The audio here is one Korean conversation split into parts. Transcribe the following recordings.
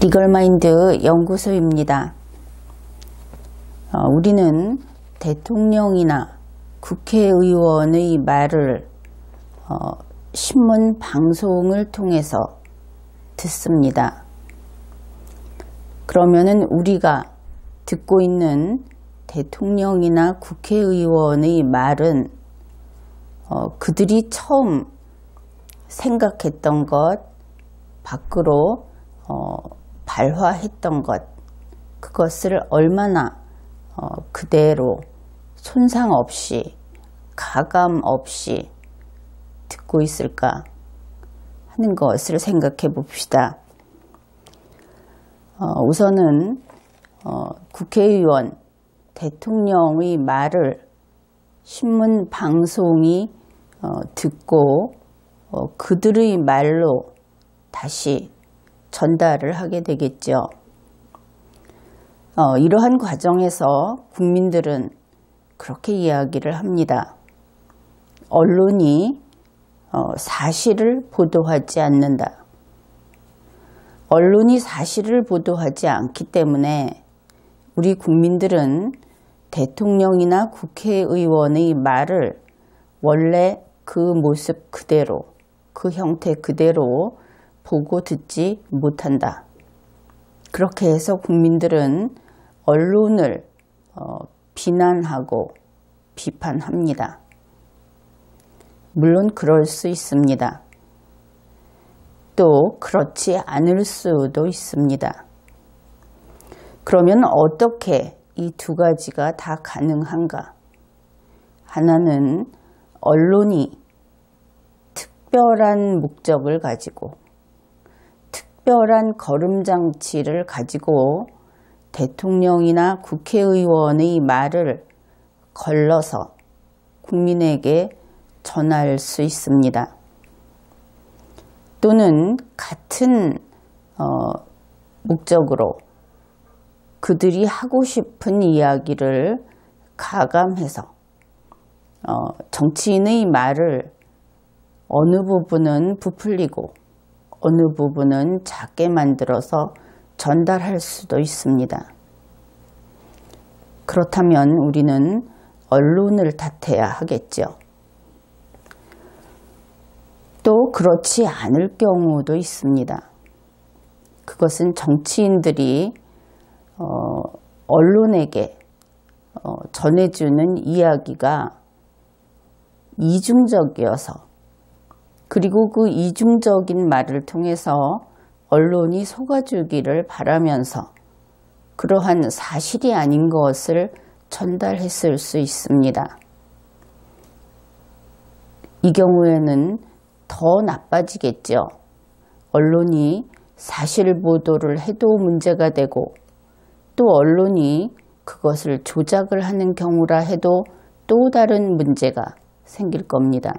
리걸마인드 연구소입니다. 우리는 대통령이나 국회의원의 말을 신문 방송을 통해서 듣습니다. 그러면은 우리가 듣고 있는 대통령이나 국회의원의 말은 그들이 처음 생각했던 것, 밖으로 발화했던 것, 그것을 얼마나 그대로 손상 없이, 가감 없이 듣고 있을까 하는 것을 생각해 봅시다. 우선은 국회의원, 대통령의 말을 신문 방송이 듣고 그들의 말로 다시 전달을 하게 되겠죠. 이러한 과정에서 국민들은 그렇게 이야기를 합니다. 언론이 사실을 보도하지 않는다. 언론이 사실을 보도하지 않기 때문에 우리 국민들은 대통령이나 국회의원의 말을 원래 그 모습 그대로, 그 형태 그대로 보고 듣지 못한다. 그렇게 해서 국민들은 언론을 비난하고 비판합니다. 물론 그럴 수 있습니다. 또 그렇지 않을 수도 있습니다. 그러면 어떻게 이 두 가지가 다 가능한가? 하나는 언론이 특별한 목적을 가지고 특별한 거름장치를 가지고 대통령이나 국회의원의 말을 걸러서 국민에게 전할 수 있습니다. 또는 같은 목적으로 그들이 하고 싶은 이야기를 가감해서 정치인의 말을 어느 부분은 부풀리고 어느 부분은 작게 만들어서 전달할 수도 있습니다. 그렇다면 우리는 언론을 탓해야 하겠죠. 또 그렇지 않을 경우도 있습니다. 그것은 정치인들이 언론에게 전해주는 이야기가 이중적이어서, 그리고 그 이중적인 말을 통해서 언론이 속아주기를 바라면서 그러한 사실이 아닌 것을 전달했을 수 있습니다. 이 경우에는 더 나빠지겠죠. 언론이 사실 보도를 해도 문제가 되고, 또 언론이 그것을 조작을 하는 경우라 해도 또 다른 문제가 생길 겁니다.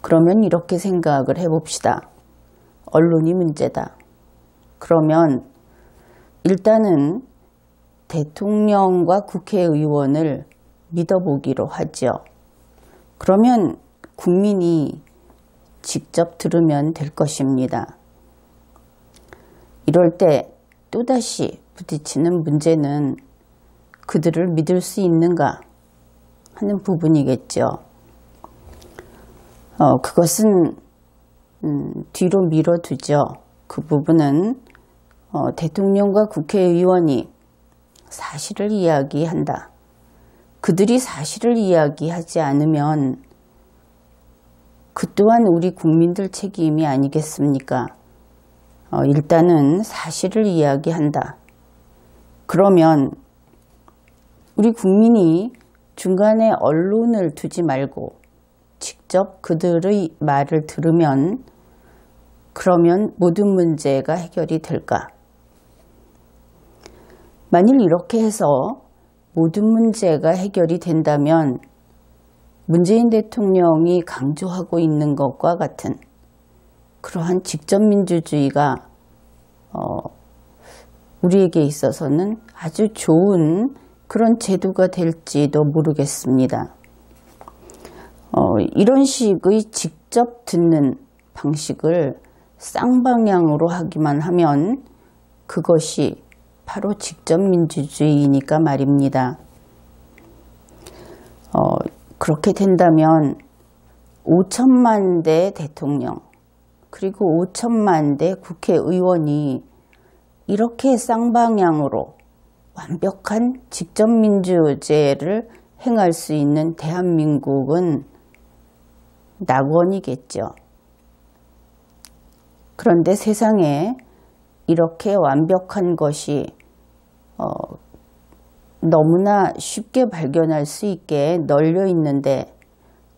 그러면 이렇게 생각을 해봅시다. 언론이 문제다. 그러면 일단은 대통령과 국회의원을 믿어보기로 하죠. 그러면 국민이 직접 들으면 될 것입니다. 이럴 때 또다시 부딪히는 문제는 그들을 믿을 수 있는가 하는 부분이겠죠. 그것은 뒤로 밀어두죠. 그 부분은 대통령과 국회의원이 사실을 이야기한다. 그들이 사실을 이야기하지 않으면 그 또한 우리 국민들 책임이 아니겠습니까? 일단은 사실을 이야기한다. 그러면 우리 국민이 중간에 언론을 두지 말고 직접 그들의 말을 들으면, 그러면 모든 문제가 해결이 될까? 만일 이렇게 해서 모든 문제가 해결이 된다면 문재인 대통령이 강조하고 있는 것과 같은 그러한 직접민주주의가 우리에게 있어서는 아주 좋은 그런 제도가 될지도 모르겠습니다. 이런 식의 직접 듣는 방식을 쌍방향으로 하기만 하면 그것이 바로 직접민주주의니까 말입니다. 그렇게 된다면 5천만 대 대통령 그리고 5천만 대 국회의원이 이렇게 쌍방향으로 완벽한 직접민주제를 행할 수 있는 대한민국은 낙원이겠죠. 그런데 세상에 이렇게 완벽한 것이 너무나 쉽게 발견할 수 있게 널려 있는데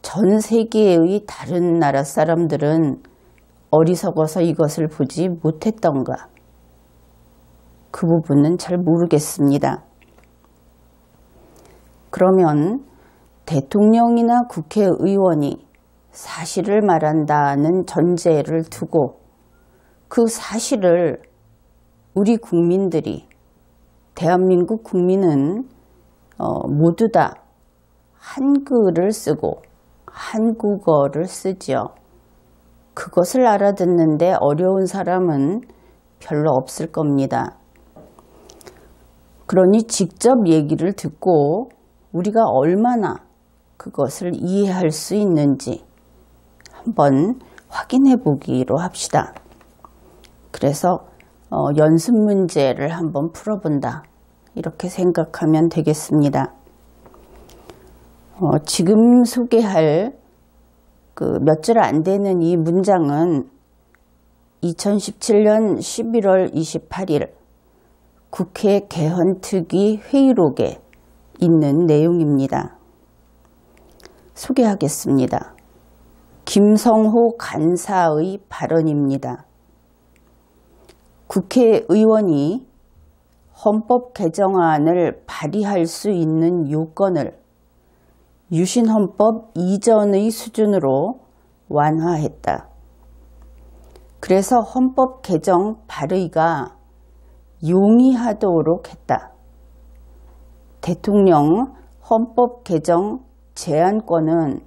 전 세계의 다른 나라 사람들은 어리석어서 이것을 보지 못했던가? 그 부분은 잘 모르겠습니다. 그러면 대통령이나 국회의원이 사실을 말한다는 전제를 두고 그 사실을 우리 국민들이, 대한민국 국민은 모두 다 한글을 쓰고 한국어를 쓰죠. 그것을 알아듣는데 어려운 사람은 별로 없을 겁니다. 그러니 직접 얘기를 듣고 우리가 얼마나 그것을 이해할 수 있는지 한번 확인해 보기로 합시다. 그래서 연습 문제를 한번 풀어본다. 이렇게 생각하면 되겠습니다. 지금 소개할 그 몇 줄 안 되는 이 문장은 2017년 11월 28일 국회 개헌특위 회의록에 있는 내용입니다. 소개하겠습니다. 김성호 간사의 발언입니다. 국회의원이 헌법 개정안을 발의할 수 있는 요건을 유신헌법 이전의 수준으로 완화했다. 그래서 헌법 개정 발의가 용이하도록 했다. 대통령 헌법 개정 제안권은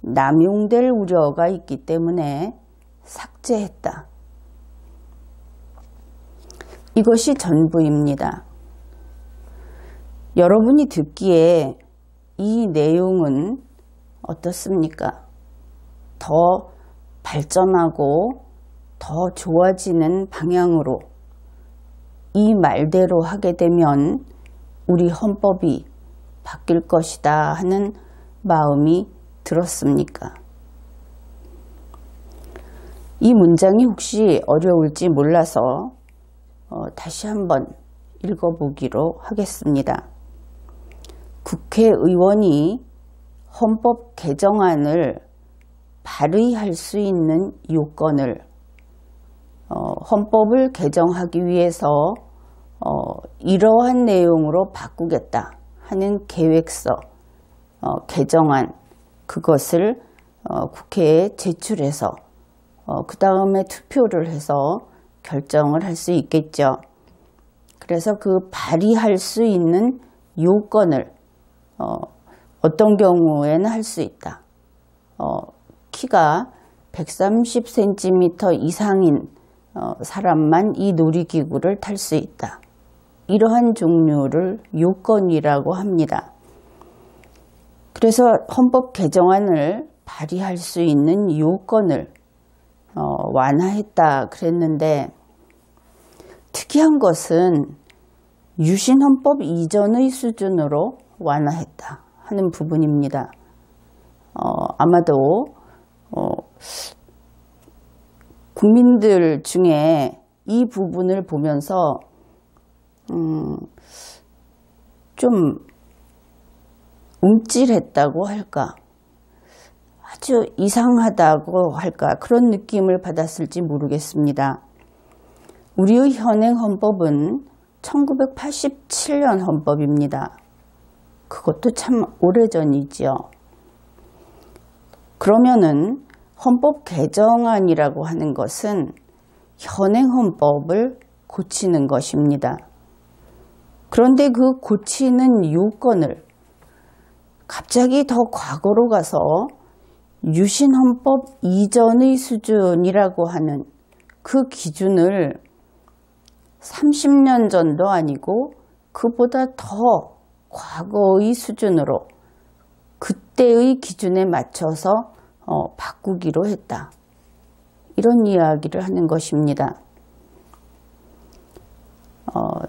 남용될 우려가 있기 때문에 삭제했다. 이것이 전부입니다. 여러분이 듣기에 이 내용은 어떻습니까? 더 발전하고 더 좋아지는 방향으로 이 말대로 하게 되면 우리 헌법이 바뀔 것이다 하는 마음이 들었습니까? 이 문장이 혹시 어려울지 몰라서 다시 한번 읽어보기로 하겠습니다. 국회의원이 헌법 개정안을 발의할 수 있는 요건을 헌법을 개정하기 위해서 이러한 내용으로 바꾸겠다 하는 계획서, 개정안 그것을 국회에 제출해서 그 다음에 투표를 해서 결정을 할 수 있겠죠. 그래서 그 발의할 수 있는 요건을 어떤 경우에는 할 수 있다. 키가 130cm 이상인 사람만 이 놀이기구를 탈 수 있다. 이러한 종류를 요건이라고 합니다. 그래서 헌법 개정안을 발의할 수 있는 요건을 완화했다 그랬는데 특이한 것은 유신헌법 이전의 수준으로 완화했다 하는 부분입니다. 아마도 국민들 중에 이 부분을 보면서 좀 움찔했다고 할까, 아주 이상하다고 할까, 그런 느낌을 받았을지 모르겠습니다. 우리의 현행 헌법은 1987년 헌법입니다. 그것도 참 오래전이지요. 그러면은 헌법 개정안이라고 하는 것은 현행 헌법을 고치는 것입니다. 그런데 그 고치는 요건을 갑자기 더 과거로 가서 유신헌법 이전의 수준이라고 하는 그 기준을 30년 전도 아니고 그보다 더 과거의 수준으로 그때의 기준에 맞춰서 바꾸기로 했다. 이런 이야기를 하는 것입니다.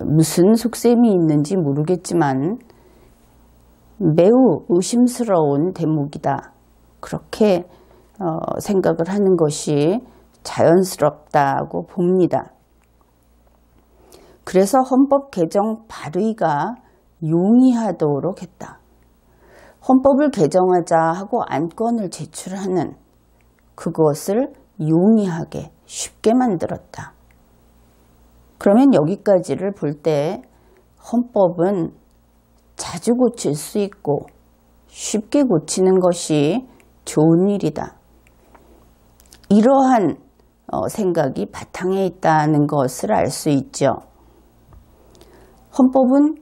무슨 속셈이 있는지 모르겠지만 매우 의심스러운 대목이다. 그렇게 생각을 하는 것이 자연스럽다고 봅니다. 그래서 헌법 개정 발의가 용이하도록 했다. 헌법을 개정하자 하고 안건을 제출하는 그것을 용이하게 쉽게 만들었다. 그러면 여기까지를 볼 때 헌법은 자주 고칠 수 있고 쉽게 고치는 것이 좋은 일이다. 이러한 생각이 바탕에 있다는 것을 알 수 있죠. 헌법은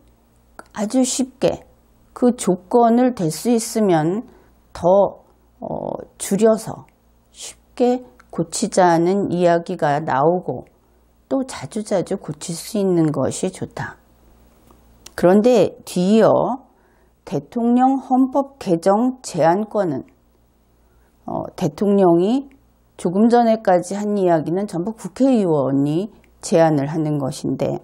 아주 쉽게 그 조건을 댈 수 있으면 더 줄여서 쉽게 고치자는 이야기가 나오고 또 자주자주 고칠 수 있는 것이 좋다. 그런데 뒤이어 대통령 헌법 개정 제안권은 대통령이 조금 전에까지 한 이야기는 전부 국회의원이 제안을 하는 것인데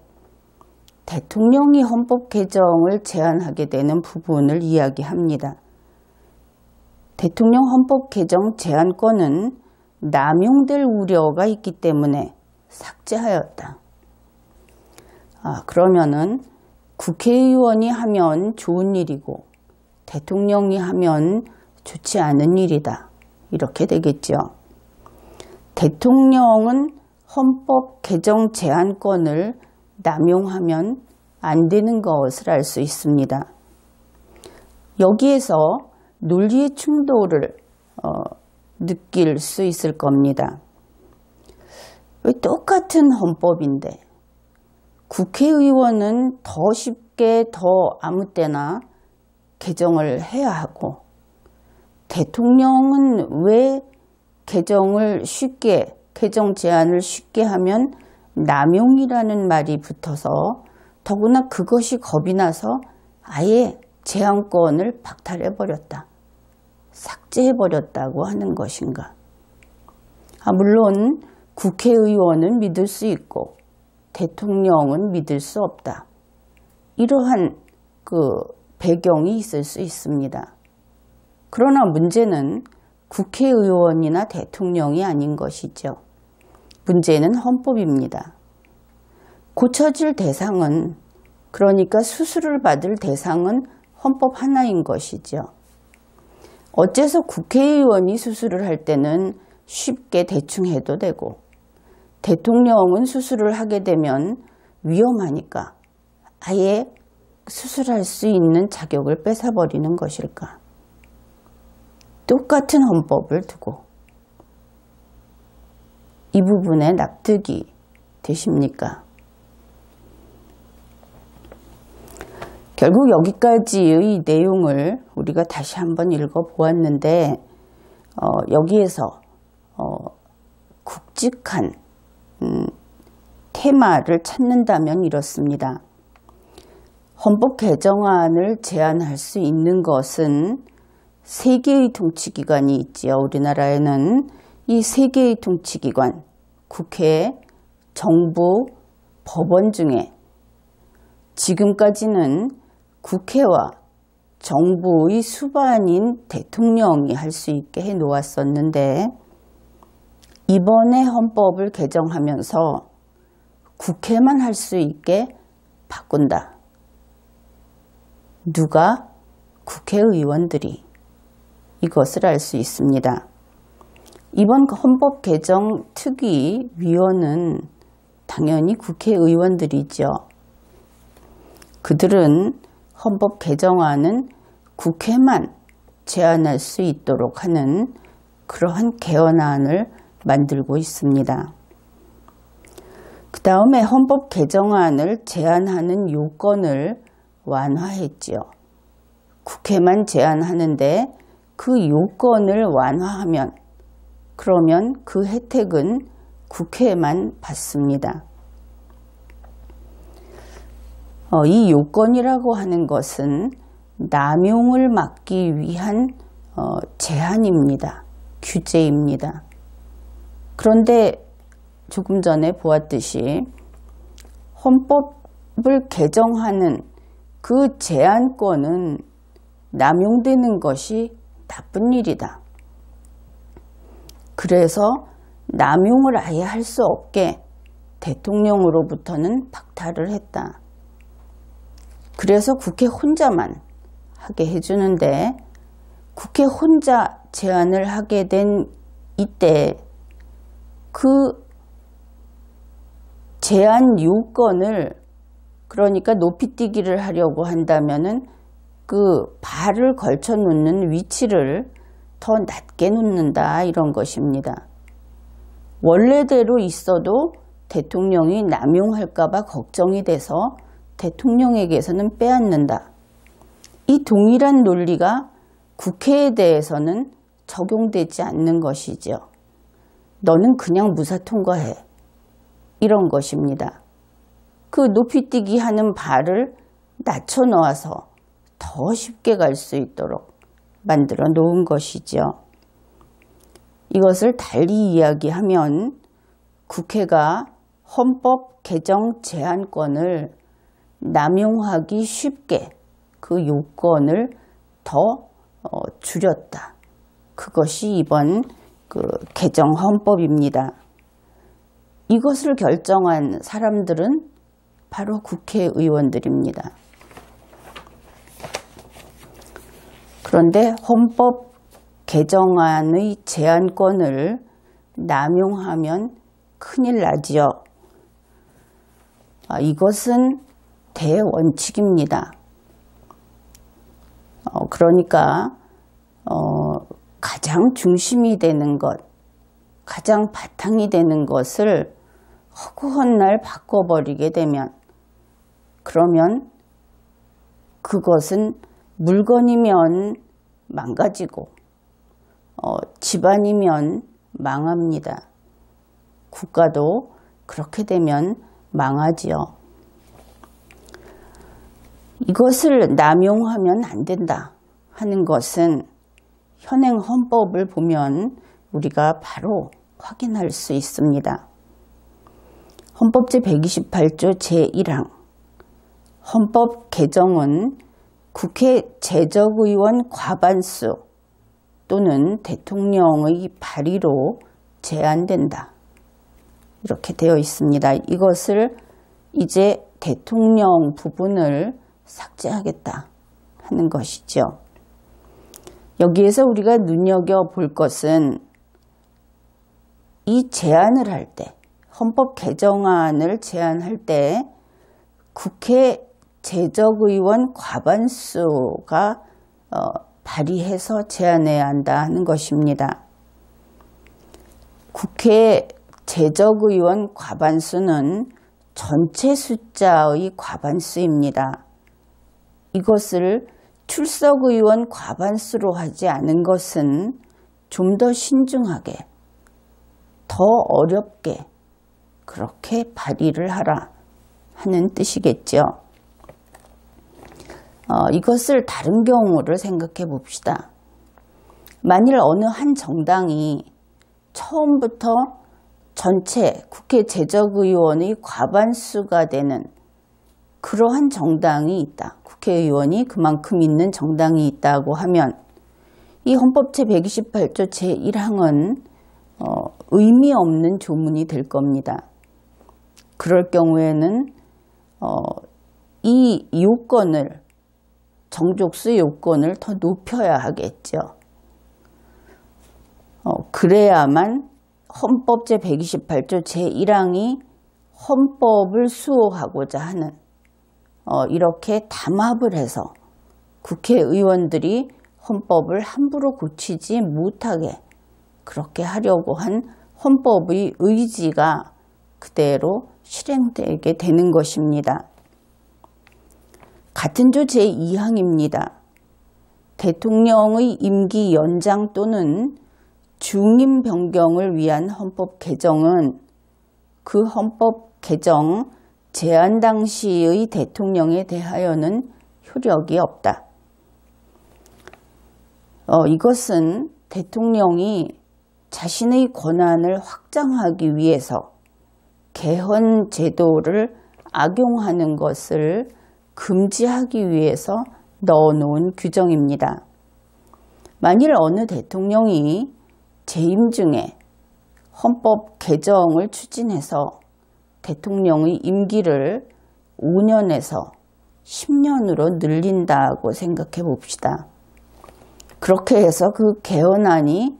대통령이 헌법 개정을 제안하게 되는 부분을 이야기합니다. 대통령 헌법 개정 제안권은 남용될 우려가 있기 때문에 삭제하였다. 그러면은 국회의원이 하면 좋은 일이고 대통령이 하면 좋지 않은 일이다. 이렇게 되겠죠. 대통령은 헌법 개정 제안권을 남용하면 안 되는 것을 알 수 있습니다. 여기에서 논리의 충돌을 느낄 수 있을 겁니다. 왜 똑같은 헌법인데 국회의원은 더 쉽게 더 아무 때나 개정을 해야 하고 대통령은 왜 개정을 쉽게 개정 제안을 쉽게 하면 남용이라는 말이 붙어서 더구나 그것이 겁이 나서 아예 제안권을 박탈해버렸다. 삭제해버렸다고 하는 것인가. 물론 국회의원은 믿을 수 있고 대통령은 믿을 수 없다. 이러한 배경이 있을 수 있습니다. 그러나 문제는 국회의원이나 대통령이 아닌 것이죠. 문제는 헌법입니다. 고쳐질 대상은, 그러니까 수술을 받을 대상은 헌법 하나인 것이죠. 어째서 국회의원이 수술을 할 때는 쉽게 대충 해도 되고 대통령은 수술을 하게 되면 위험하니까 아예 수술할 수 있는 자격을 뺏어버리는 것일까? 똑같은 헌법을 두고 이 부분에 납득이 되십니까? 결국 여기까지의 내용을 우리가 다시 한번 읽어보았는데 여기에서 굵직한 테마를 찾는다면 이렇습니다. 헌법 개정안을 제안할 수 있는 것은 세 개의 통치기관이 있지요. 우리나라에는 이 세 개의 통치기관, 국회, 정부, 법원 중에 지금까지는 국회와 정부의 수반인 대통령이 할 수 있게 해 놓았었는데 이번에 헌법을 개정하면서 국회만 할 수 있게 바꾼다. 누가? 국회의원들이. 이것을 알 수 있습니다. 이번 헌법 개정 특위위원은 당연히 국회의원들이죠. 그들은 헌법 개정안은 국회만 제안할 수 있도록 하는 그러한 개헌안을 만들고 있습니다. 그 다음에 헌법 개정안을 제안하는 요건을 완화했지요. 국회만 제안하는데 그 요건을 완화하면 그러면 그 혜택은 국회에만 받습니다. 이 요건이라고 하는 것은 남용을 막기 위한 제한입니다. 규제입니다. 그런데 조금 전에 보았듯이 헌법을 개정하는 그 제한권은 남용되는 것이 나쁜 일이다. 그래서 남용을 아예 할 수 없게 대통령으로부터는 박탈을 했다. 그래서 국회 혼자만 하게 해주는데 국회 혼자 제안을 하게 된 이때 그 제한 요건을 그러니까 높이뛰기를 하려고 한다면은 그 발을 걸쳐 놓는 위치를 더 낮게 놓는다 이런 것입니다. 원래대로 있어도 대통령이 남용할까 봐 걱정이 돼서 대통령에게서는 빼앗는다. 이 동일한 논리가 국회에 대해서는 적용되지 않는 것이죠. 너는 그냥 무사 통과해. 이런 것입니다. 그 높이뛰기 하는 발을 낮춰 놓아서 더 쉽게 갈 수 있도록 만들어 놓은 것이죠. 이것을 달리 이야기하면 국회가 헌법 개정 제한권을 남용하기 쉽게 그 요건을 더 줄였다. 그것이 이번 그 개정 헌법입니다. 이것을 결정한 사람들은 바로 국회의원들입니다. 그런데 헌법 개정안의 제한권을 남용하면 큰일 나지요. 이것은 대원칙입니다. 그러니까 가장 중심이 되는 것, 가장 바탕이 되는 것을 허구한 날 바꿔버리게 되면 그러면 그것은 물건이면 망가지고 집안이면 망합니다. 국가도 그렇게 되면 망하지요. 이것을 남용하면 안 된다 하는 것은 현행 헌법을 보면 우리가 바로 확인할 수 있습니다. 헌법 제128조 제1항 헌법 개정은 국회 제적의원 과반수 또는 대통령의 발의로 제한된다. 이렇게 되어 있습니다. 이것을 이제 대통령 부분을 삭제하겠다 하는 것이죠. 여기에서 우리가 눈여겨볼 것은 이 제안을 할 때, 헌법 개정안을 제안할 때 국회 제적의원 과반수가 발의해서 제안해야 한다 하는 것입니다. 국회 제적의원 과반수는 전체 숫자의 과반수입니다. 이것을 출석의원 과반수로 하지 않은 것은 좀 더 신중하게, 더 어렵게 그렇게 발의를 하라 하는 뜻이겠죠. 이것을 다른 경우를 생각해 봅시다. 만일 어느 한 정당이 처음부터 전체 국회 제적의원의 과반수가 되는 그러한 정당이 있다. 국회의원이 그만큼 있는 정당이 있다고 하면 이 헌법 제128조 제1항은 의미 없는 조문이 될 겁니다. 그럴 경우에는 이 요건을 정족수 요건을 더 높여야 하겠죠. 그래야만 헌법 제128조 제1항이 헌법을 수호하고자 하는 이렇게 담합을 해서 국회의원들이 헌법을 함부로 고치지 못하게 그렇게 하려고 한 헌법의 의지가 그대로 실행되게 되는 것입니다. 같은 조 제2항입니다. 대통령의 임기 연장 또는 중임 변경을 위한 헌법 개정은 그 헌법 개정 제안 당시의 대통령에 대하여는 효력이 없다. 이것은 대통령이 자신의 권한을 확장하기 위해서 개헌 제도를 악용하는 것을 금지하기 위해서 넣어놓은 규정입니다. 만일 어느 대통령이 재임 중에 헌법 개정을 추진해서 대통령의 임기를 5년에서 10년으로 늘린다고 생각해 봅시다. 그렇게 해서 그 개헌안이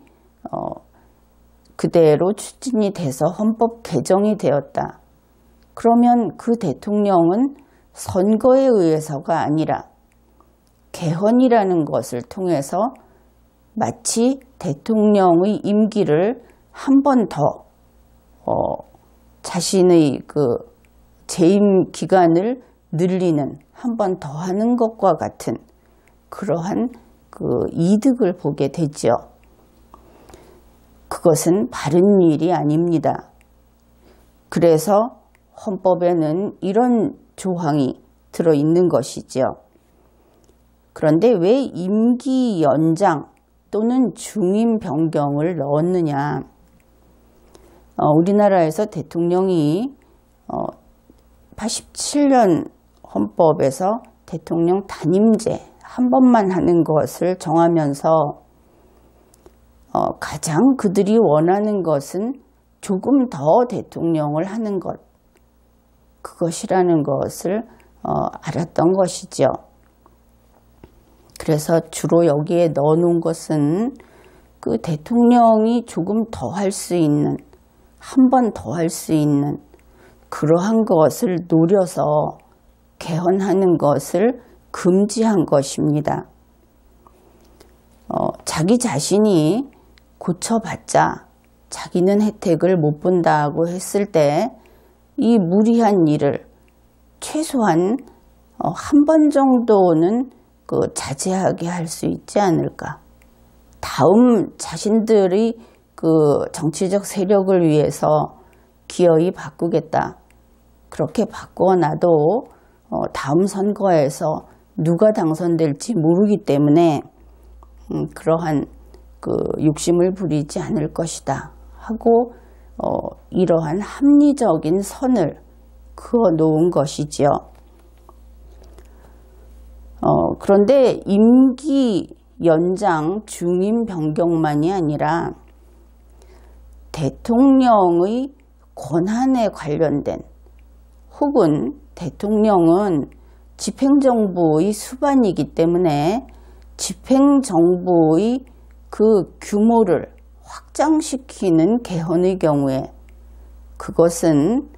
그대로 추진이 돼서 헌법 개정이 되었다. 그러면 그 대통령은 선거에 의해서가 아니라 개헌이라는 것을 통해서 마치 대통령의 임기를 한 번 더 자신의 그 재임 기간을 늘리는, 한 번 더 하는 것과 같은 그러한 그 이득을 보게 되죠. 그것은 바른 일이 아닙니다. 그래서 헌법에는 이런 조항이 들어있는 것이죠. 그런데 왜 임기 연장 또는 중임 변경을 넣었느냐? 우리나라에서 대통령이 87년 헌법에서 대통령 단임제 한 번만 하는 것을 정하면서 가장 그들이 원하는 것은 조금 더 대통령을 하는 것, 그것이라는 것을 알았던 것이죠. 그래서 주로 여기에 넣어놓은 것은 그 대통령이 조금 더 할 수 있는, 한 번 더 할 수 있는 그러한 것을 노려서 개헌하는 것을 금지한 것입니다. 자기 자신이 고쳐봤자 자기는 혜택을 못 본다고 했을 때 이 무리한 일을 최소한 한 번 정도는 자제하게 할 수 있지 않을까. 다음 자신들의 그 정치적 세력을 위해서 기어이 바꾸겠다. 그렇게 바꿔놔도 다음 선거에서 누가 당선될지 모르기 때문에 그러한 그 욕심을 부리지 않을 것이다 하고 이러한 합리적인 선을 그어 놓은 것이지요. 그런데 임기 연장 중임 변경만이 아니라 대통령의 권한에 관련된, 혹은 대통령은 집행정부의 수반이기 때문에 집행정부의 그 규모를 확장시키는 개헌의 경우에 그것은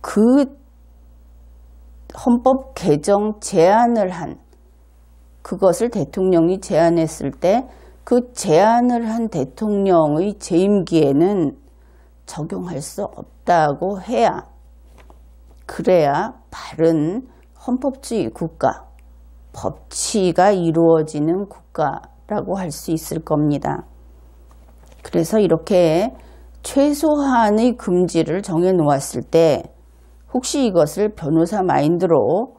그 헌법 개정 제안을 한, 그것을 대통령이 제안했을 때 그 제안을 한 대통령의 재임기에는 적용할 수 없다고 해야, 그래야 바른 헌법주의 국가, 법치가 이루어지는 국가라고 할 수 있을 겁니다. 그래서 이렇게 최소한의 금지를 정해 놓았을 때 혹시 이것을 변호사 마인드로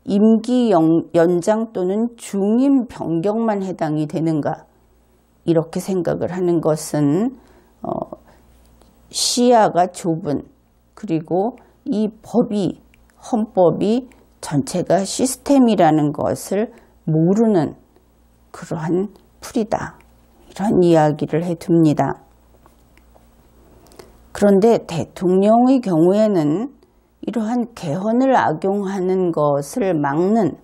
임기 연장 또는 중임 변경만 해당이 되는가, 이렇게 생각을 하는 것은 시야가 좁은, 그리고 이 법이, 헌법이 전체가 시스템이라는 것을 모르는 그러한 풀이다, 이런 이야기를 해둡니다. 그런데 대통령의 경우에는 이러한 개헌을 악용하는 것을 막는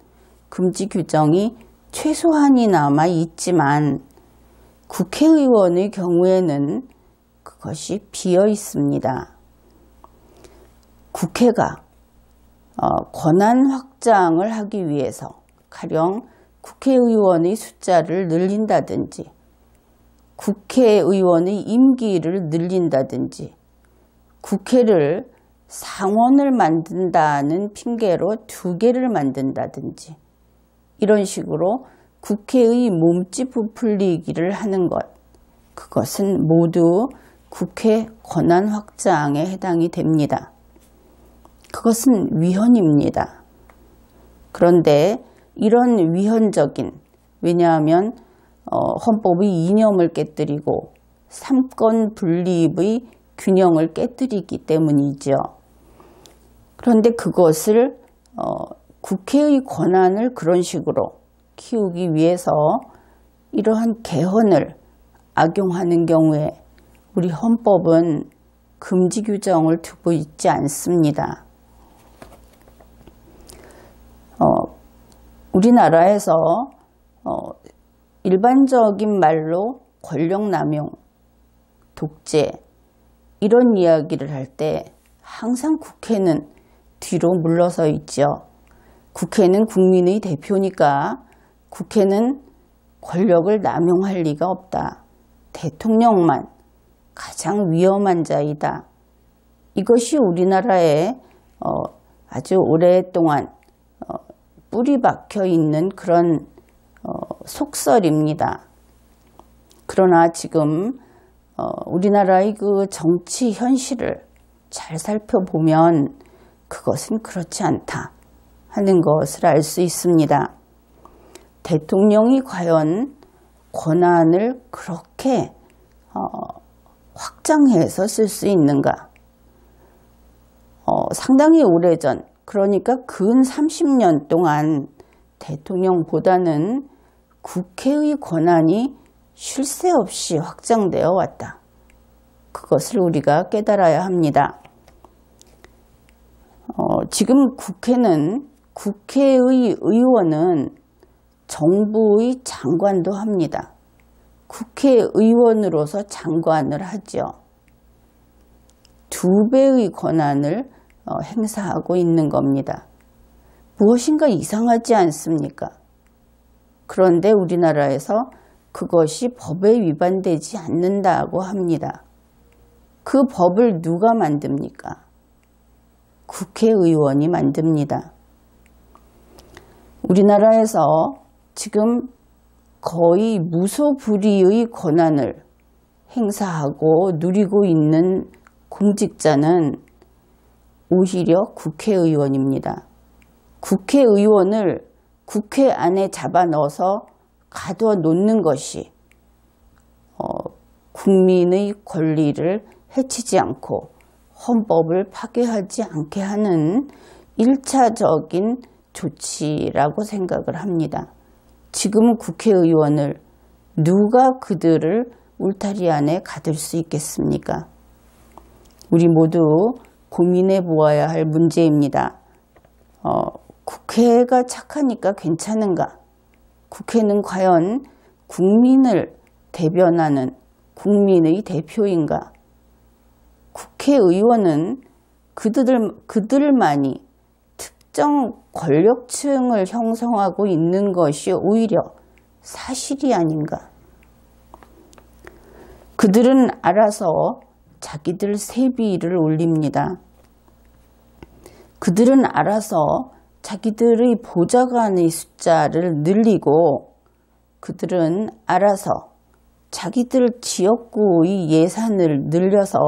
금지 규정이 최소한이 남아 있지만 국회의원의 경우에는 그것이 비어 있습니다. 국회가 권한 확장을 하기 위해서 가령 국회의원의 숫자를 늘린다든지 국회의원의 임기를 늘린다든지 국회를 상원을 만든다는 핑계로 2개를 만든다든지 이런 식으로 국회의 몸집 부풀리기를 하는 것, 그것은 모두 국회 권한 확장에 해당이 됩니다. 그것은 위헌입니다. 그런데 이런 위헌적인, 왜냐하면 헌법의 이념을 깨뜨리고 삼권 분립의 균형을 깨뜨리기 때문이죠. 그런데 그것을 국회의 권한을 그런 식으로 키우기 위해서 이러한 개헌을 악용하는 경우에 우리 헌법은 금지 규정을 두고 있지 않습니다. 우리나라에서 일반적인 말로 권력남용, 독재 이런 이야기를 할 때 항상 국회는 뒤로 물러서 있죠. 국회는 국민의 대표니까 국회는 권력을 남용할 리가 없다. 대통령만 가장 위험한 자이다. 이것이 우리나라에 아주 오랫동안 뿌리 박혀 있는 그런 속설입니다. 그러나 지금 우리나라의 그 정치 현실을 잘 살펴보면 그것은 그렇지 않다 하는 것을 알 수 있습니다. 대통령이 과연 권한을 그렇게 확장해서 쓸 수 있는가? 상당히 오래전, 그러니까 근 30년 동안 대통령보다는 국회의 권한이 쉴 새 없이 확장되어 왔다. 그것을 우리가 깨달아야 합니다. 지금 국회의 의원은 정부의 장관도 합니다. 국회의원으로서 장관을 하죠. 2배의 권한을 행사하고 있는 겁니다. 무엇인가 이상하지 않습니까? 그런데 우리나라에서 그것이 법에 위반되지 않는다고 합니다. 그 법을 누가 만듭니까? 국회의원이 만듭니다. 우리나라에서 지금 거의 무소불위의 권한을 행사하고 누리고 있는 공직자는 오히려 국회의원입니다. 국회의원을 국회 안에 잡아넣어서 가둬 놓는 것이 국민의 권리를 해치지 않고 헌법을 파괴하지 않게 하는 1차적인 조치라고 생각을 합니다. 지금 국회의원을 누가 그들을 울타리 안에 가둘 수 있겠습니까? 우리 모두 고민해 보아야 할 문제입니다. 국회가 착하니까 괜찮은가? 국회는 과연 국민을 대변하는 국민의 대표인가? 국회의원은 그들만이 특정 권력층을 형성하고 있는 것이 오히려 사실이 아닌가? 그들은 알아서 자기들 세비를 올립니다. 그들은 알아서 자기들의 보좌관의 숫자를 늘리고 그들은 알아서 자기들 지역구의 예산을 늘려서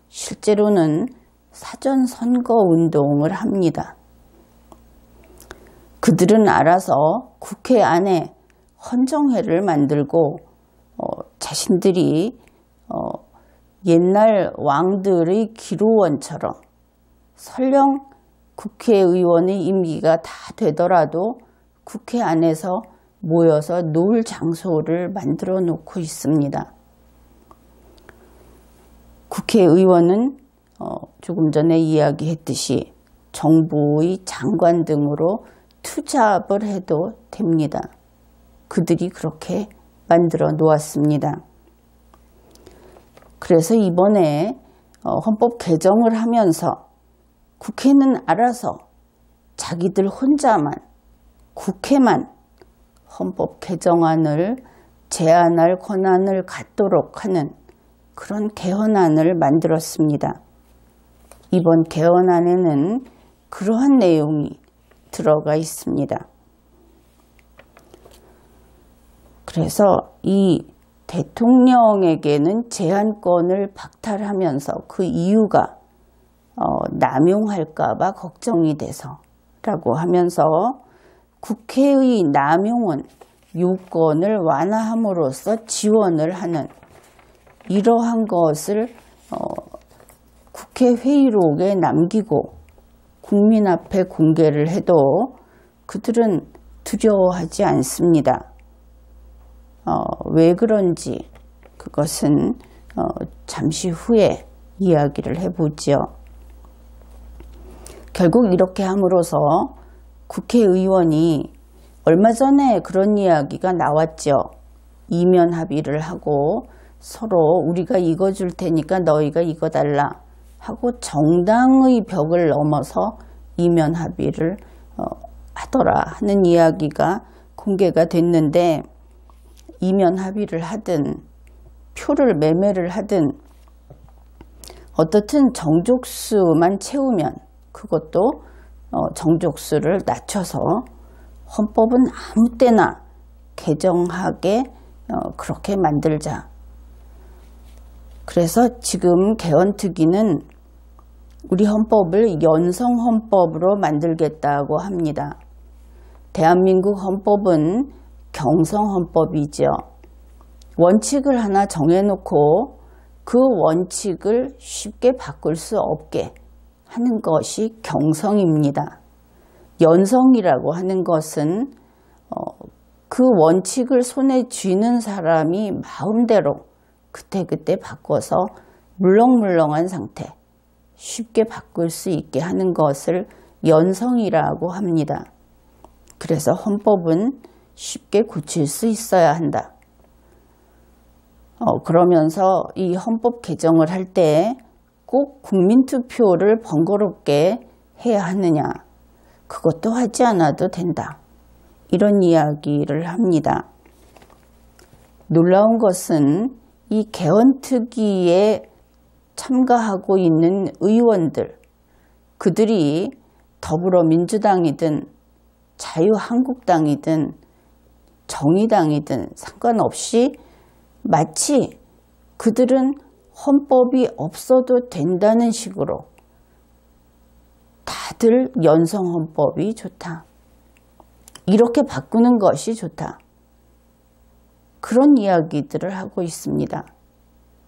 실제로는 사전선거운동을 합니다. 그들은 알아서 국회 안에 헌정회를 만들고 자신들이 옛날 왕들의 기로원처럼 설령 국회의원의 임기가 다 되더라도 국회 안에서 모여서 놀 장소를 만들어 놓고 있습니다. 국회의원은 조금 전에 이야기했듯이 정부의 장관 등으로 투잡을 해도 됩니다. 그들이 그렇게 만들어 놓았습니다. 그래서 이번에 헌법 개정을 하면서 국회는 알아서 자기들 혼자만, 국회만 헌법 개정안을 제안할 권한을 갖도록 하는 그런 개헌안을 만들었습니다. 이번 개헌안에는 그러한 내용이 들어가 있습니다. 그래서 이 대통령에게는 제한권을 박탈하면서 그 이유가 남용할까 봐 걱정이 돼서 라고 하면서 국회의 남용은 요건을 완화함으로써 지원을 하는 이러한 것을 국회 회의록에 남기고 국민 앞에 공개를 해도 그들은 두려워하지 않습니다. 왜 그런지 그것은 잠시 후에 이야기를 해보지요. 결국 이렇게 함으로써 국회의원이 얼마 전에 그런 이야기가 나왔죠. 이면 합의를 하고 서로 우리가 이거 줄 테니까 너희가 이거 달라 하고 정당의 벽을 넘어서 이면 합의를 하더라 하는 이야기가 공개가 됐는데, 이면 합의를 하든 표를 매매를 하든 어떻든 정족수만 채우면 그것도 정족수를 낮춰서 헌법은 아무 때나 개정하게 그렇게 만들자. 그래서 지금 개헌특위는 우리 헌법을 연성헌법으로 만들겠다고 합니다. 대한민국 헌법은 경성헌법이죠. 원칙을 하나 정해놓고 그 원칙을 쉽게 바꿀 수 없게 하는 것이 경성입니다. 연성이라고 하는 것은 그 원칙을 손에 쥐는 사람이 마음대로 그때그때 바꿔서 물렁물렁한 상태, 쉽게 바꿀 수 있게 하는 것을 연성이라고 합니다. 그래서 헌법은 쉽게 고칠 수 있어야 한다. 그러면서 이 헌법 개정을 할 때 꼭 국민투표를 번거롭게 해야 하느냐, 그것도 하지 않아도 된다. 이런 이야기를 합니다. 놀라운 것은 이 개헌특위에 참가하고 있는 의원들, 그들이 더불어민주당이든 자유한국당이든 정의당이든 상관없이 마치 그들은 헌법이 없어도 된다는 식으로 다들 연성헌법이 좋다, 이렇게 바꾸는 것이 좋다, 그런 이야기들을 하고 있습니다.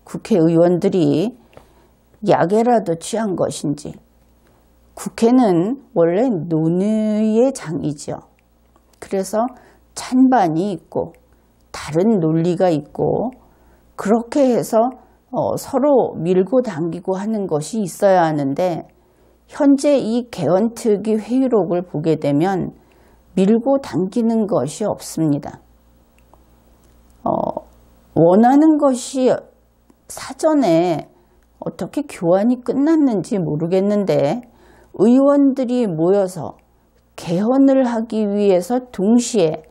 국회의원들이 약이라도 취한 것인지, 국회는 원래 논의의 장이죠. 그래서 찬반이 있고 다른 논리가 있고 그렇게 해서 서로 밀고 당기고 하는 것이 있어야 하는데, 현재 이 개헌특위 회의록을 보게 되면 밀고 당기는 것이 없습니다. 원하는 것이 사전에 어떻게 교환이 끝났는지 모르겠는데, 의원들이 모여서 개헌을 하기 위해서 동시에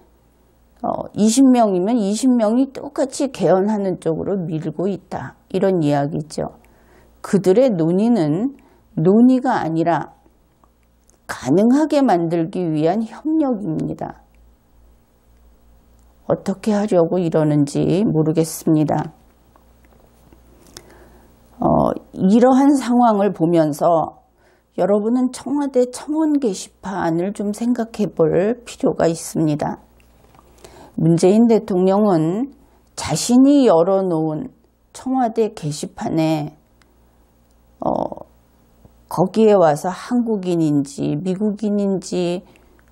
20명이면 20명이 똑같이 개헌하는 쪽으로 밀고 있다, 이런 이야기죠. 그들의 논의는 논의가 아니라 가능하게 만들기 위한 협력입니다. 어떻게 하려고 이러는지 모르겠습니다. 이러한 상황을 보면서 여러분은 청와대 청원 게시판을 좀 생각해 볼 필요가 있습니다. 문재인 대통령은 자신이 열어놓은 청와대 게시판에 거기에 와서 한국인인지 미국인인지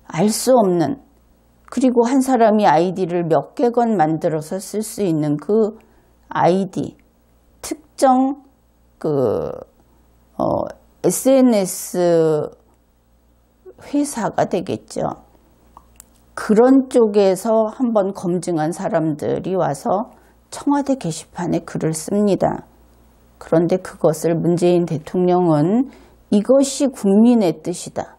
알 수 없는, 그리고 한 사람이 아이디를 몇 개건 만들어서 쓸 수 있는 그 아이디, 특정 SNS 회사가 되겠죠. 그런 쪽에서 한번 검증한 사람들이 와서 청와대 게시판에 글을 씁니다. 그런데 그것을 문재인 대통령은 이것이 국민의 뜻이다,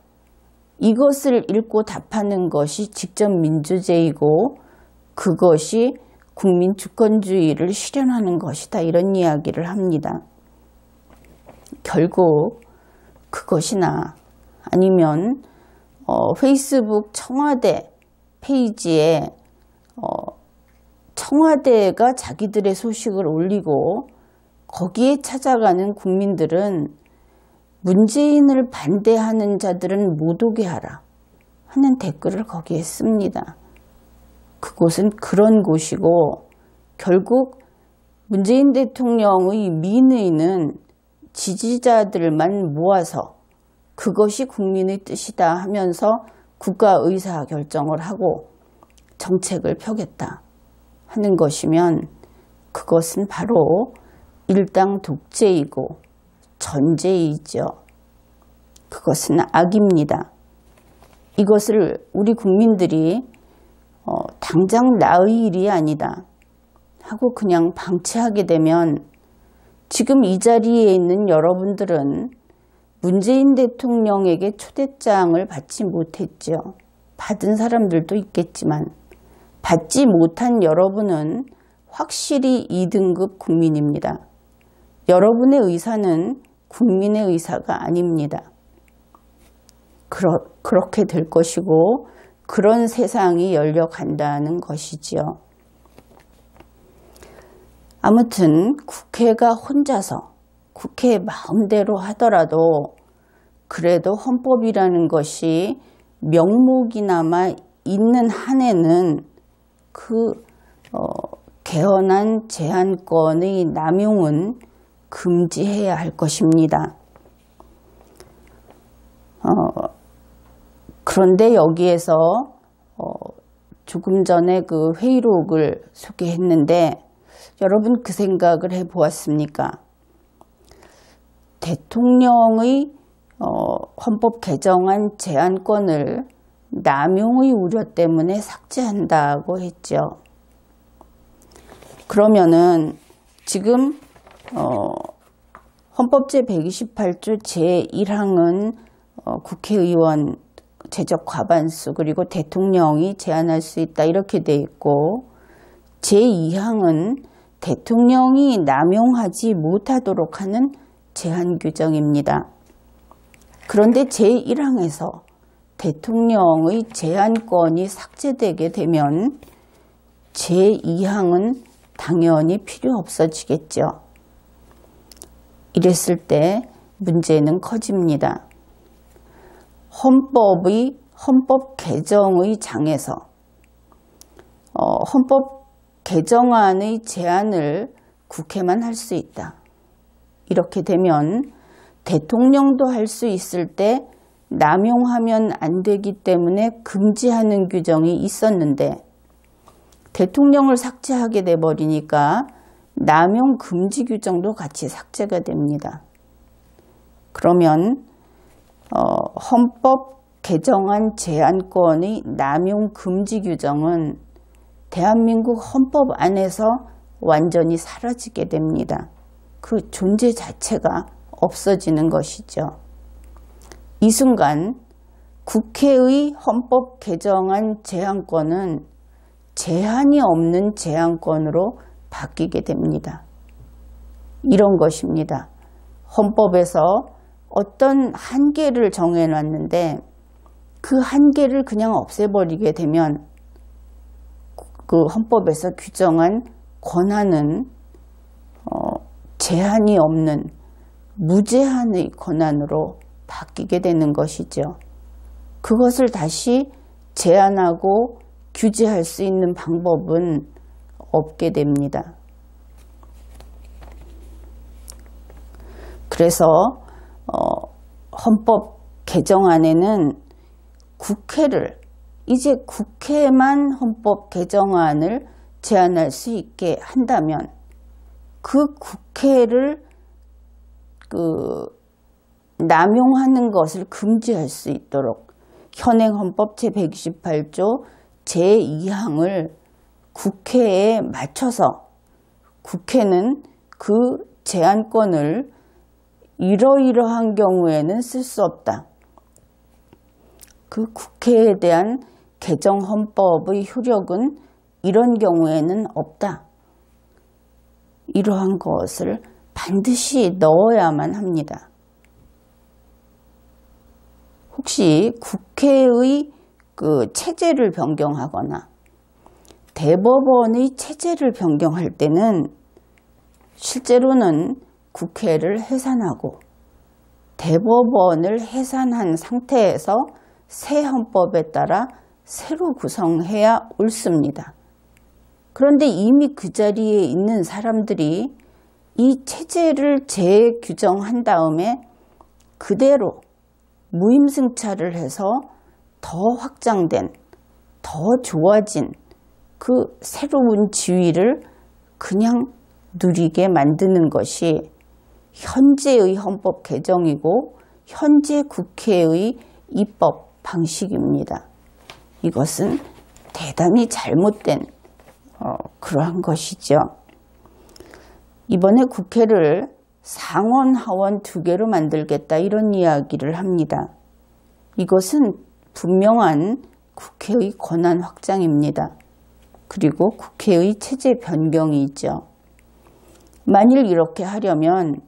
이것을 읽고 답하는 것이 직접 민주제이고 그것이 국민 주권주의를 실현하는 것이다, 이런 이야기를 합니다. 결국 그것이나 아니면 페이스북 청와대 페이지에 청와대가 자기들의 소식을 올리고 거기에 찾아가는 국민들은 문재인을 반대하는 자들은 못 오게 하라 하는 댓글을 거기에 씁니다. 그곳은 그런 곳이고 결국 문재인 대통령의 민의는 지지자들만 모아서 그것이 국민의 뜻이다 하면서 국가 의사결정을 하고 정책을 펴겠다 하는 것이면 그것은 바로 일당 독재이고 전제이죠. 그것은 악입니다. 이것을 우리 국민들이 당장 나의 일이 아니다 하고 그냥 방치하게 되면 지금 이 자리에 있는 여러분들은 문재인 대통령에게 초대장을 받지 못했죠. 받은 사람들도 있겠지만 받지 못한 여러분은 확실히 2등급 국민입니다. 여러분의 의사는 국민의 의사가 아닙니다. 그렇게 될 것이고 그런 세상이 열려간다는 것이지요. 아무튼 국회가 혼자서 국회 마음대로 하더라도 그래도 헌법이라는 것이 명목이나마 있는 한에는 그 개헌안 제한권의 남용은 금지해야 할 것입니다. 그런데 여기에서 조금 전에 그 회의록을 소개했는데 여러분 그 생각을 해보았습니까? 대통령의 헌법 개정안 제한권을 남용의 우려 때문에 삭제한다고 했죠. 그러면은 지금 헌법 제128조 제1항은 국회의원 제적 과반수 그리고 대통령이 제한할 수 있다 이렇게 돼 있고 제2항은 대통령이 남용하지 못하도록 하는 제한 규정입니다. 그런데 제1항에서 대통령의 제한권이 삭제되게 되면 제2항은 당연히 필요 없어지겠죠. 이랬을 때 문제는 커집니다. 헌법 개정의 장에서 헌법 개정안의 제안을 국회만 할 수 있다. 이렇게 되면 대통령도 할 수 있을 때 남용하면 안 되기 때문에 금지하는 규정이 있었는데 대통령을 삭제하게 돼버리니까 남용 금지 규정도 같이 삭제가 됩니다. 그러면 헌법 개정안 제한권의 남용 금지 규정은 대한민국 헌법 안에서 완전히 사라지게 됩니다. 그 존재 자체가 없어지는 것이죠. 이 순간 국회의 헌법 개정안 제한권은 제한이 없는 제한권으로 바뀌게 됩니다. 이런 것입니다. 헌법에서 어떤 한계를 정해놨는데 그 한계를 그냥 없애버리게 되면 그 헌법에서 규정한 권한은 제한이 없는 무제한의 권한으로 바뀌게 되는 것이죠. 그것을 다시 제한하고 규제할 수 있는 방법은 없게 됩니다. 그래서 헌법 개정안에는 이제 국회만 헌법 개정안을 제안할 수 있게 한다면 그 국회를 남용하는 것을 금지할 수 있도록 현행 헌법 제128조 제2항을 국회에 맞춰서 국회는 그 제한권을 이러이러한 경우에는 쓸 수 없다. 그 국회에 대한 개정 헌법의 효력은 이런 경우에는 없다. 이러한 것을 반드시 넣어야만 합니다. 혹시 국회의 그 체제를 변경하거나 대법원의 체제를 변경할 때는 실제로는 국회를 해산하고 대법원을 해산한 상태에서 새 헌법에 따라 새로 구성해야 옳습니다. 그런데 이미 그 자리에 있는 사람들이 이 체제를 재규정한 다음에 그대로 무임승차를 해서 더 확장된, 더 좋아진 그 새로운 지위를 그냥 누리게 만드는 것이 현재의 헌법 개정이고 현재 국회의 입법 방식입니다. 이것은 대단히 잘못된 그러한 것이죠. 이번에 국회를 상원, 하원 두 개로 만들겠다 이런 이야기를 합니다. 이것은 분명한 국회의 권한 확장입니다. 그리고 국회의 체제 변경이죠. 만일 이렇게 하려면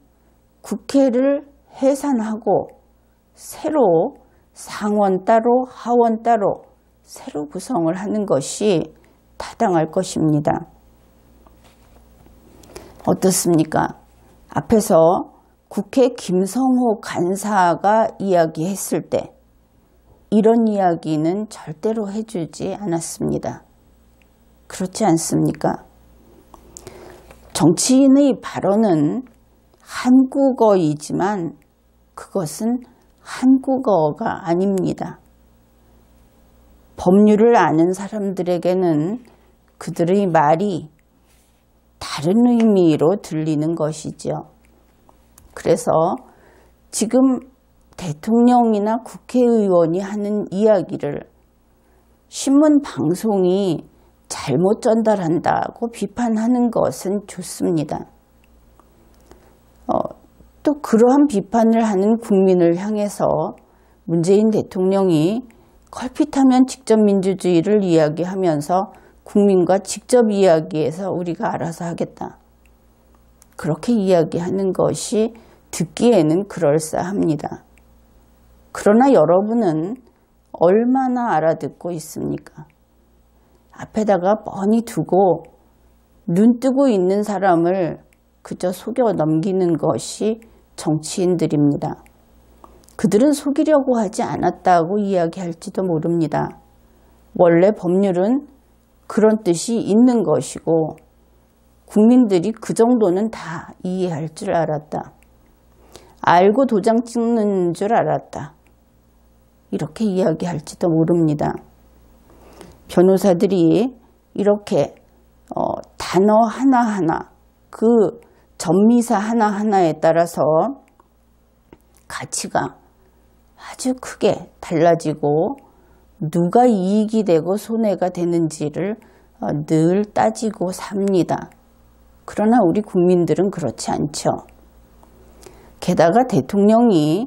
국회를 해산하고 새로 상원 따로 하원 따로 새로 구성을 하는 것이 타당할 것입니다. 어떻습니까? 앞에서 국회 김성호 간사가 이야기했을 때 이런 이야기는 절대로 해주지 않았습니다. 그렇지 않습니까? 정치인의 발언은 한국어이지만 그것은 한국어가 아닙니다. 법률을 아는 사람들에게는 그들의 말이 다른 의미로 들리는 것이죠. 그래서 지금 대통령이나 국회의원이 하는 이야기를 신문 방송이 잘못 전달한다고 비판하는 것은 좋습니다. 또 그러한 비판을 하는 국민을 향해서 문재인 대통령이 걸핏하면 직접민주주의를 이야기하면서 국민과 직접 이야기해서 우리가 알아서 하겠다. 그렇게 이야기하는 것이 듣기에는 그럴싸합니다. 그러나 여러분은 얼마나 알아듣고 있습니까? 앞에다가 뻔히 두고 눈 뜨고 있는 사람을 그저 속여 넘기는 것이 정치인들입니다. 그들은 속이려고 하지 않았다고 이야기할지도 모릅니다. 원래 법률은 그런 뜻이 있는 것이고 국민들이 그 정도는 다 이해할 줄 알았다. 알고 도장 찍는 줄 알았다. 이렇게 이야기할지도 모릅니다. 변호사들이 이렇게 단어 하나하나 그 전미사 하나하나에 따라서 가치가 아주 크게 달라지고 누가 이익이 되고 손해가 되는지를 늘 따지고 삽니다. 그러나 우리 국민들은 그렇지 않죠. 게다가 대통령이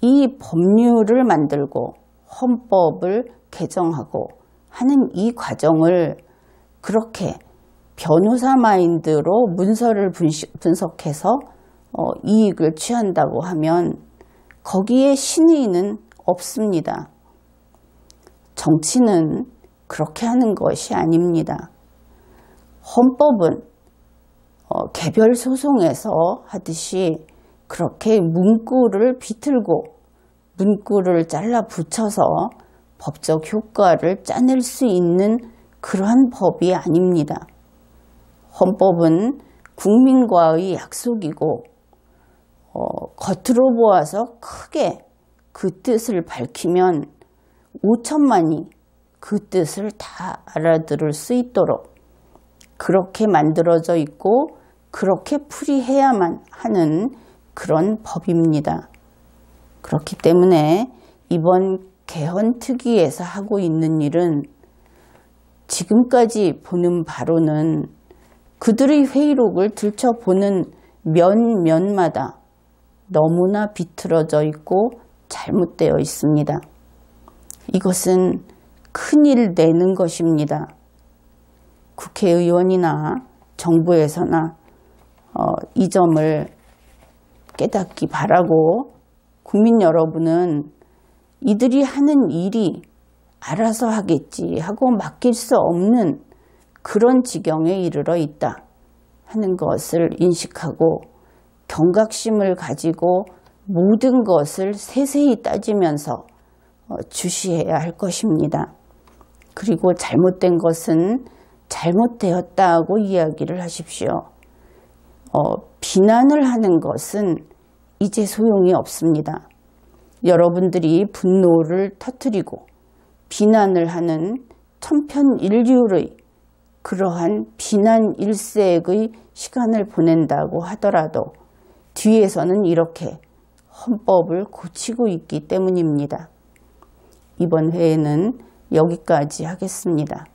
이 법률을 만들고 헌법을 개정하고 하는 이 과정을 그렇게 변호사 마인드로 문서를 분석해서 이익을 취한다고 하면 거기에 신의는 없습니다. 정치는 그렇게 하는 것이 아닙니다. 헌법은 개별 소송에서 하듯이 그렇게 문구를 비틀고 문구를 잘라 붙여서 법적 효과를 짜낼 수 있는 그러한 법이 아닙니다. 헌법은 국민과의 약속이고 겉으로 보아서 크게 그 뜻을 밝히면 5천만이 그 뜻을 다 알아들을 수 있도록 그렇게 만들어져 있고 그렇게 풀이해야만 하는 그런 법입니다. 그렇기 때문에 이번 개헌특위에서 하고 있는 일은 지금까지 보는 바로는 그들의 회의록을 들춰보는 면마다 너무나 비틀어져 있고 잘못되어 있습니다. 이것은 큰일 내는 것입니다. 국회의원이나 정부에서나 이 점을 깨닫기 바라고 국민 여러분은 이들이 하는 일이 알아서 하겠지 하고 맡길 수 없는 그런 지경에 이르러 있다 하는 것을 인식하고 경각심을 가지고 모든 것을 세세히 따지면서 주시해야 할 것입니다. 그리고 잘못된 것은 잘못되었다고 이야기를 하십시오. 비난을 하는 것은 이제 소용이 없습니다. 여러분들이 분노를 터뜨리고 비난을 하는 천편일률의 그러한 비난 일색의 시간을 보낸다고 하더라도 뒤에서는 이렇게 헌법을 고치고 있기 때문입니다. 이번 회에는 여기까지 하겠습니다.